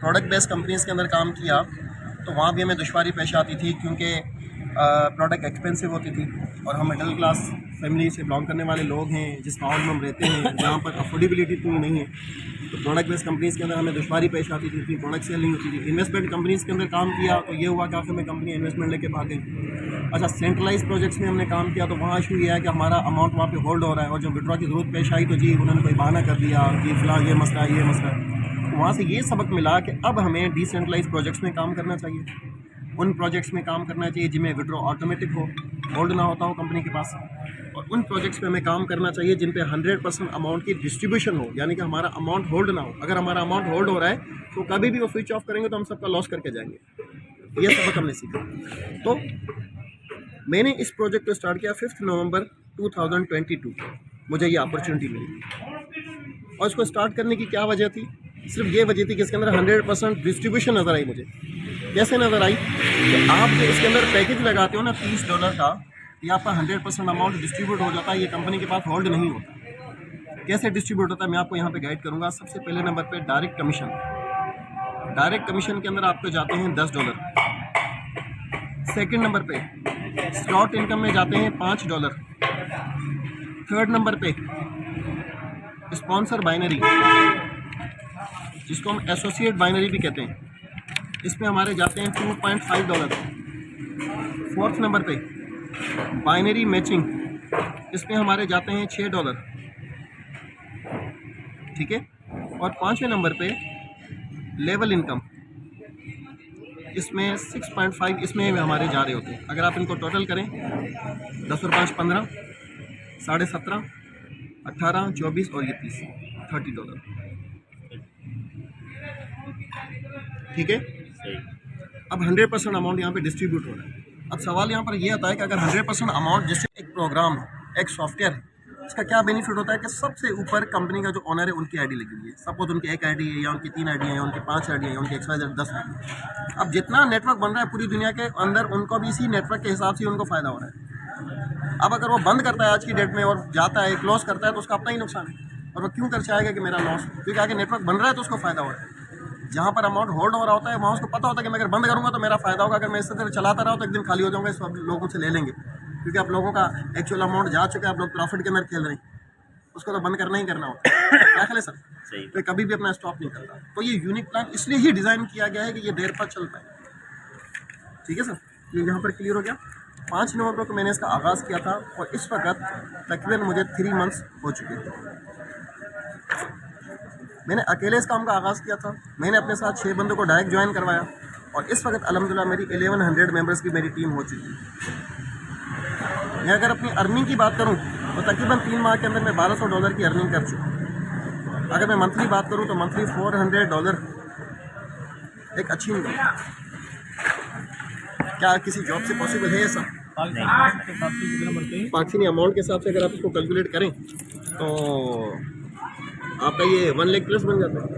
Product based companies के अंदर काम किया तो वहाँ भी हमें दुश्वारी पेश आती थी, क्योंकि प्रोडक्ट एक्सपेंसिव होती थी और हम मिडिल क्लास फैमिली से बिलोंग करने वाले लोग हैं, जिस माहौल में हम रहते हैं जहाँ पर अफोर्डेबिलिटी इतनी नहीं है, तो प्रोडक्ट बेस्ड कंपनीज़ के अंदर हमें दुश्वारी पेश आती थी, प्रोडक्ट सेल नहीं होती थी। इन्वेस्टमेंट कंपनीज़ के अंदर काम किया तो ये हुआ कि आखिर में कंपनी इन्वेस्टमेंट लेके भाग गई। अच्छा, सेंट्रलाइज प्रोजेक्ट्स में हमने काम किया तो वहाँ इशू ये है कि हमारा अमाउंट वहाँ पे होल्ड हो रहा है, और जब विड्रॉ की ज़रूरत पेश आई तो जी उन्होंने कोई बहाना कर दिया कि फ़िलहाल ये मसला है, ये मसला है। तो वहाँ से ये सबक मिला कि अब हमें डिसेंट्रलाइज प्रोजेक्ट्स में काम करना चाहिए, उन प्रोजेक्ट्स में काम करना चाहिए जिनमें विड्रॉ ऑटोमेटिक हो, होल्ड ना होता हो कंपनी के पास, और उन प्रोजेक्ट्स में हमें काम करना चाहिए जिन पे 100% अमाउंट की डिस्ट्रीब्यूशन हो, यानी कि हमारा अमाउंट होल्ड ना हो। अगर हमारा अमाउंट होल्ड हो रहा है तो कभी भी वो स्विच ऑफ करेंगे तो हम सबका लॉस करके जाएंगे। ये सबक हमने सीखा। तो मैंने इस प्रोजेक्ट को स्टार्ट किया 5 नवंबर 2022 मुझे ये अपॉर्चुनिटी मिली। और इसको स्टार्ट करने की क्या वजह थी? सिर्फ ये वजह थी कि इसके अंदर 100% डिस्ट्रीब्यूशन नज़र आई मुझे। कैसे नज़र आई कि आप जो इसके अंदर पैकेज लगाते हो ना $30 का, ये आपका 100% अमाउंट डिस्ट्रीब्यूट हो जाता है, ये कंपनी के पास होल्ड नहीं होता। कैसे डिस्ट्रीब्यूट होता है मैं आपको यहाँ पे गाइड करूँगा। सबसे पहले नंबर पे डायरेक्ट कमीशन। डायरेक्ट कमीशन के अंदर आपको जाते हैं $10। सेकंड नंबर पे स्लॉट इनकम में जाते हैं $5। थर्ड नंबर पे स्पॉन्सर बाइनरी, जिसको हम एसोसिएट बाइनरी भी कहते हैं, इसमें हमारे जाते हैं $2.5। फोर्थ नंबर पे बाइनरी मैचिंग, इसमें हमारे जाते हैं $6। ठीक है। और पाँचवें नंबर पे लेवल इनकम, इसमें 6.5 इसमें हमारे जा रहे होते हैं। अगर आप इनको टोटल करें 10 और 5 15, 17.5, 18, 24 और ये 30, $30। ठीक है। अब 100% अमाउंट यहाँ पे डिस्ट्रीब्यूट हो रहा है। अब सवाल यहाँ पर ये आता है कि अगर 100% अमाउंट, जैसे एक प्रोग्राम है, एक सॉफ्टवेयर है, इसका क्या बेनिफिट होता है कि सबसे ऊपर कंपनी का जो ओनर है उनकी आईडी लगी हुई है। सपोज उनकी एक आईडी है या उनकी 3 आईडी है या उनकी 5 आईडी है या उनकी XYZ 10 आईडी है। अब जितना नेटवर्क बन रहा है पूरी दुनिया के अंदर, उनको भी इसी नेटवर्क के हिसाब से उनको फ़ायदा हो रहा है। अब अगर वो बंद करता है आज की डेट में और जाता है क्लोज करता है तो उसका अपना ही नुकसान है, और वो क्यों कर चाहेगा कि मेरा लॉस, क्योंकि आगे नेटवर्क बन रहा है तो उसको फ़ायदा हो रहा है। जहाँ पर अमाउंट होल्ड हो रहा होता है वहाँ उसको पता होता है कि मैं अगर बंद करूँगा तो मेरा फ़ायदा होगा, अगर मैं इस तरह चलाता रहा तो एक दिन खाली हो जाऊँगा, इस लोगों से ले लेंगे, क्योंकि आप लोगों का एक्चुअल अमाउंट जा चुका है, आप लोग प्रॉफिट के अंदर खेल रहे हैं, उसको तो बंद करना ही करना होता है। क्या ख्याल है सर? तो कभी भी अपना स्टॉप नहीं करता। तो ये यूनिक प्लान इसलिए ही डिज़ाइन किया गया है कि ये देर पर चल पाए। ठीक है सर, ये यहाँ पर क्लियर हो गया। 5 नवंबर को मैंने इसका आगाज़ किया था और इस वक्त तकरीबन मुझे 3 मंथ्स हो चुके थे। मैंने अकेले इस काम का आगाज़ किया था। मैंने अपने साथ 6 बंदों को डायरेक्ट ज्वाइन करवाया और इस वक्त अल्हम्दुलिल्लाह मेरी 1100 मेंबर्स की मेरी टीम हो चुकी है। मैं अगर अपनी अर्निंग की बात करूं तो तकरीबन 3 माह के अंदर मैं $1200 की अर्निंग कर चुका हूँ। अगर मैं मंथली बात करूं तो मंथली $400 एक अच्छी इनकम। क्या किसी जॉब से पॉसिबल है ऐसा? पाकिस्तानी अमाउंट के हिसाब से अगर आप इसको कैलकुलेट करें तो आपका ये 1 लाख प्लस बन जाता है।